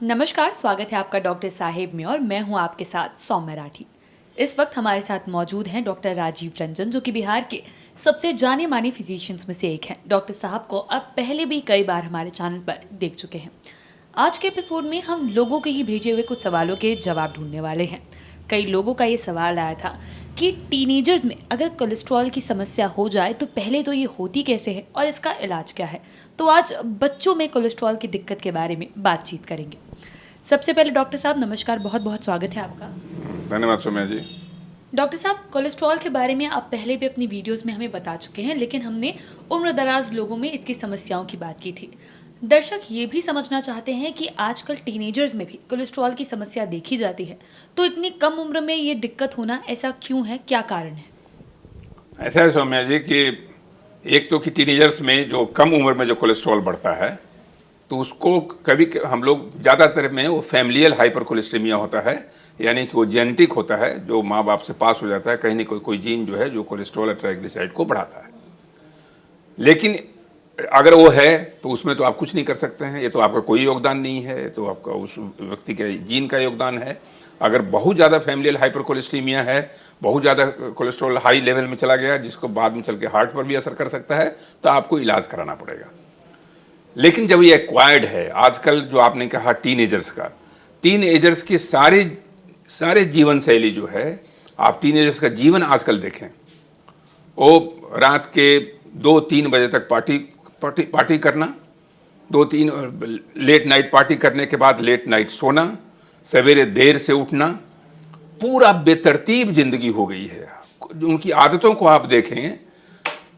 नमस्कार, स्वागत है आपका डॉक्टर साहेब में और मैं हूं आपके साथ सौम्य राठी। इस वक्त हमारे साथ मौजूद हैं डॉक्टर राजीव रंजन, जो कि बिहार के सबसे जाने माने फिजिशियंस में से एक हैं। डॉक्टर साहब को आप पहले भी कई बार हमारे चैनल पर देख चुके हैं। आज के एपिसोड में हम लोगों के ही भेजे हुए कुछ सवालों के जवाब ढूंढने वाले हैं। कई लोगों का ये सवाल आया था कि टीनेजर्स में अगर कोलेस्ट्रॉल की समस्या हो जाए तो पहले तो ये होती कैसे है और इसका इलाज क्या है। तो आज बच्चों में कोलेस्ट्रॉल की दिक्कत के बारे में बातचीत करेंगे। सबसे पहले डॉक्टर साहब नमस्कार, बहुत बहुत स्वागत है आपका। धन्यवाद सौम्या जी। डॉक्टर साहब, कोलेस्ट्रॉल के बारे में आप पहले भी अपनी वीडियोस में हमें बता चुके हैं, लेकिन हमने उम्र दराज लोगों में इसकी समस्याओं की बात की थी। दर्शक ये भी समझना चाहते हैं कि आजकल टीनेजर्स में भी कोलेस्ट्रॉल की समस्या देखी जाती है, तो इतनी कम उम्र में ये दिक्कत होना ऐसा क्यों है, क्या कारण है? ऐसा है सौम्या जी कि एक तो कि टीनेजर्स में जो कम उम्र में जो कोलेस्ट्रॉल बढ़ता है तो उसको कभी हम लोग ज़्यादातर में वो फैमिलियल हाइपरकोलेस्टेमिया होता है, यानी कि वो जेनेटिक होता है, जो माँ बाप से पास हो जाता है। कहीं ना कोई जीन जो है जो कोलेस्ट्रॉल और ट्राइग्लिसराइड को बढ़ाता है। लेकिन अगर वो है तो उसमें तो आप कुछ नहीं कर सकते हैं, ये तो आपका कोई योगदान नहीं है, तो आपका उस व्यक्ति के जीन का योगदान है। अगर बहुत ज़्यादा फैमिलियल हाइपरकोलेस्टेमिया है, बहुत ज़्यादा कोलेस्ट्रॉल हाई लेवल में चला गया जिसको बाद में चल के हार्ट पर भी असर कर सकता है, तो आपको इलाज कराना पड़ेगा। लेकिन जब ये एक्वायर्ड है, आजकल जो आपने कहा टीनेजर्स का, टीनेजर्स की सारे जीवन शैली जो है, आप टीनेजर्स का जीवन आजकल देखें, वो रात के 2-3 बजे तक पार्टी करना, 2-3 लेट नाइट पार्टी करने के बाद लेट नाइट सोना, सवेरे देर से उठना, पूरा बेतरतीब जिंदगी हो गई है। उनकी आदतों को आप देखें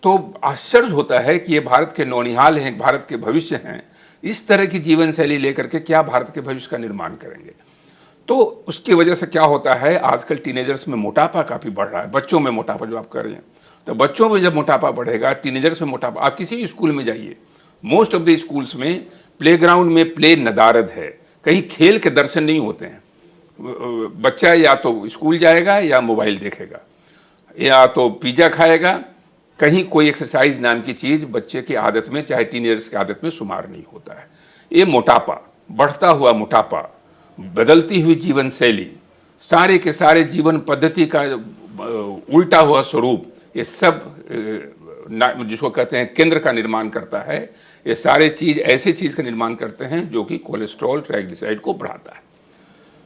तो आश्चर्य होता है कि ये भारत के नौनिहाल हैं, भारत के भविष्य हैं। इस तरह की जीवन शैली लेकर के क्या भारत के भविष्य का निर्माण करेंगे? तो उसकी वजह से क्या होता है, आजकल टीनेजर्स में मोटापा काफ़ी बढ़ रहा है। बच्चों में मोटापा जो आप कर रहे हैं, तो बच्चों में जब मोटापा बढ़ेगा, टीनेजर्स में मोटापा, आप किसी भी स्कूल में जाइए, मोस्ट ऑफ द स्कूल्स में प्लेग्राउंड में प्ले नदारद है, कहीं खेल के दर्शन नहीं होते हैं। बच्चा या तो स्कूल जाएगा या मोबाइल देखेगा या तो पिज्ज़ा खाएगा, कहीं कोई एक्सरसाइज नाम की चीज़ बच्चे की आदत में, चाहे टीनेजर्स की आदत में शुमार नहीं होता है। ये मोटापा, बढ़ता हुआ मोटापा, बदलती हुई जीवन शैली, सारे के सारे जीवन पद्धति का उल्टा हुआ स्वरूप, ये सब जिसको कहते हैं केंद्र का निर्माण करता है। ये सारे चीज़ ऐसे चीज़ का निर्माण करते हैं जो कि कोलेस्ट्रॉल ट्राइग्लिसराइड को बढ़ाता है।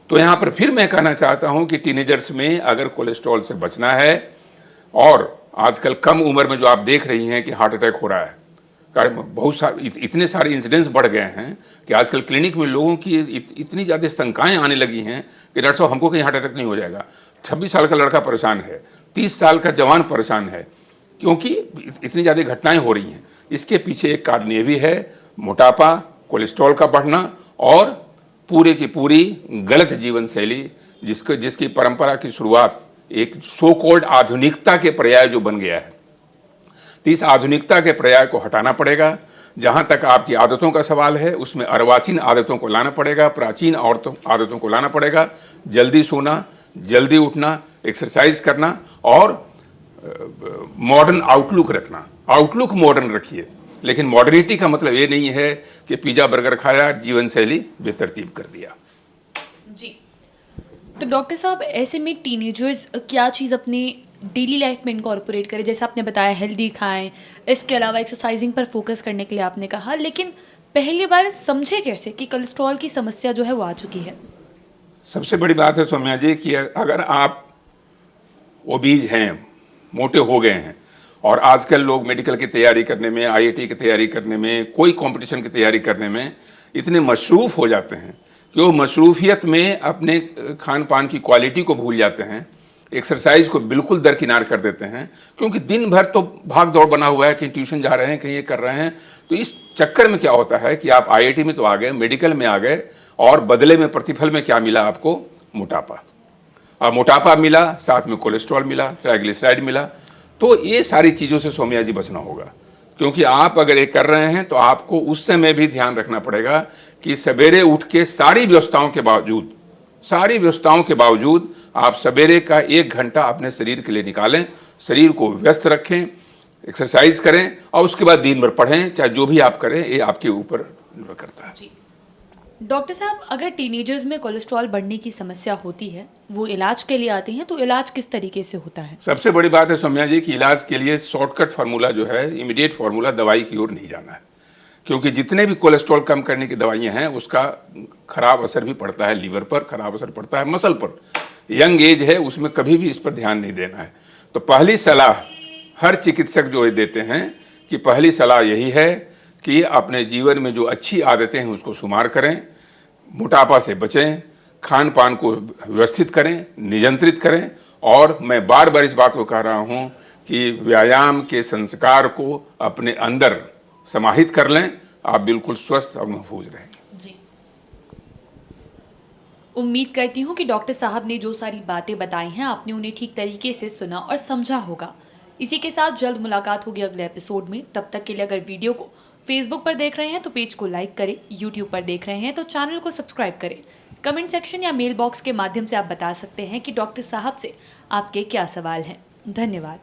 तो यहाँ पर फिर मैं कहना चाहता हूँ कि टीनेजर्स में अगर कोलेस्ट्रॉल से बचना है, और आजकल कम उम्र में जो आप देख रही हैं कि हार्ट अटैक हो रहा है, कारण बहुत सारे इतने सारे इंसिडेंट्स बढ़ गए हैं कि आजकल क्लिनिक में लोगों की इतनी ज़्यादा शंकाएं आने लगी हैं कि डॉक्टर साहब हमको कहीं हार्ट अटैक नहीं हो जाएगा। 26 साल का लड़का परेशान है, 30 साल का जवान परेशान है, क्योंकि इतनी ज़्यादा घटनाएं हो रही हैं। इसके पीछे एक कारण ये भी है, मोटापा, कोलेस्ट्रॉल का बढ़ना और पूरे की पूरी गलत जीवन शैली, जिसकी परंपरा की शुरुआत एक सो कॉल्ड आधुनिकता के पर्याय जो बन गया है। तो इस आधुनिकता के पर्याय को हटाना पड़ेगा। जहाँ तक आपकी आदतों का सवाल है, उसमें अर्वाचीन आदतों को लाना पड़ेगा, प्राचीन आदतों को लाना पड़ेगा। जल्दी सोना, जल्दी उठना, एक्सरसाइज करना और मॉडर्न आउटलुक रखना। आउटलुक मॉडर्न रखिए, लेकिन मॉडर्निटी का मतलब ये नहीं है कि पिज़्ज़ा बर्गर खाया, जीवन शैली बेतरतीब कर दिया। जी, तो डॉक्टर साहब, ऐसे में टीनेजर्स क्या चीज़ अपने डेली लाइफ में इनकॉर्पोरेट करें? जैसे आपने बताया हेल्दी खाएं, इसके अलावा एक्सरसाइजिंग पर फोकस करने के लिए आपने कहा, लेकिन पहली बार समझे कैसे कि कोलेस्ट्रॉल की समस्या जो है वो आ चुकी है? सबसे बड़ी बात है सौम्या जी कि अगर आप ओबीज हैं, मोटे हो गए हैं, और आजकल लोग मेडिकल की तैयारी करने में, आईआईटी की तैयारी करने में, कोई कंपटीशन की तैयारी करने में इतने मशरूफ़ हो जाते हैं कि वो मशरूफियत में अपने खान पान की क्वालिटी को भूल जाते हैं, एक्सरसाइज को बिल्कुल दरकिनार कर देते हैं, क्योंकि दिन भर तो भाग दौड़ बना हुआ है, कहीं ट्यूशन जा रहे हैं, कहीं ये कर रहे हैं। तो इस चक्कर में क्या होता है कि आप आईआईटी में तो आ गए, मेडिकल में आ गए, और बदले में प्रतिफल में क्या मिला आपको? मोटापा। और मोटापा मिला, साथ में कोलेस्ट्रॉल मिला, ट्राइग्लिसराइड मिला। तो ये सारी चीज़ों से सौम्या जी बचना होगा, क्योंकि आप अगर ये कर रहे हैं तो आपको उस समय भी ध्यान रखना पड़ेगा कि सवेरे उठ के सारी व्यवस्थाओं के बावजूद आप सवेरे का 1 घंटा अपने शरीर के लिए निकालें, शरीर को व्यस्त रखें, एक्सरसाइज करें, और उसके बाद दिन भर पढ़ें। चाहे जो भी आप करें, ये आपके ऊपर निर्भर करता है। डॉक्टर साहब, अगर टीनेजर्स में कोलेस्ट्रॉल बढ़ने की समस्या होती है, वो इलाज के लिए आते हैं, तो इलाज किस तरीके से होता है? सबसे बड़ी बात है सौम्या जी कि इलाज के लिए शॉर्टकट फार्मूला जो है, इमीडिएट फार्मूला, दवाई की ओर नहीं जाना है। क्योंकि जितने भी कोलेस्ट्रॉल कम करने की दवाइयां हैं उसका खराब असर भी पड़ता है लीवर पर, खराब असर पड़ता है मसल पर। यंग एज है, उसमें कभी भी इस पर ध्यान नहीं देना है। तो पहली सलाह हर चिकित्सक जो है देते हैं कि पहली सलाह यही है कि अपने जीवन में जो अच्छी आदतें हैं उसको शुमार करें, मोटापा से बचें, खान पान को व्यवस्थित करें, नियंत्रित करें। और मैं बार बार इस बात को कह रहा हूं कि व्यायाम के संस्कार को अपने अंदर समाहित कर लें, आप बिल्कुल स्वस्थ और महफूज रहेंगे। जी, उम्मीद करती हूँ कि डॉक्टर साहब ने जो सारी बातें बताई हैं, आपने उन्हें ठीक तरीके से सुना और समझा होगा। इसी के साथ जल्द मुलाकात होगी अगले एपिसोड में। तब तक के लिए अगर वीडियो को फेसबुक पर देख रहे हैं तो पेज को लाइक करें, यूट्यूब पर देख रहे हैं तो चैनल को सब्सक्राइब करें। कमेंट सेक्शन या मेल बॉक्स के माध्यम से आप बता सकते हैं कि डॉक्टर साहब से आपके क्या सवाल हैं। धन्यवाद।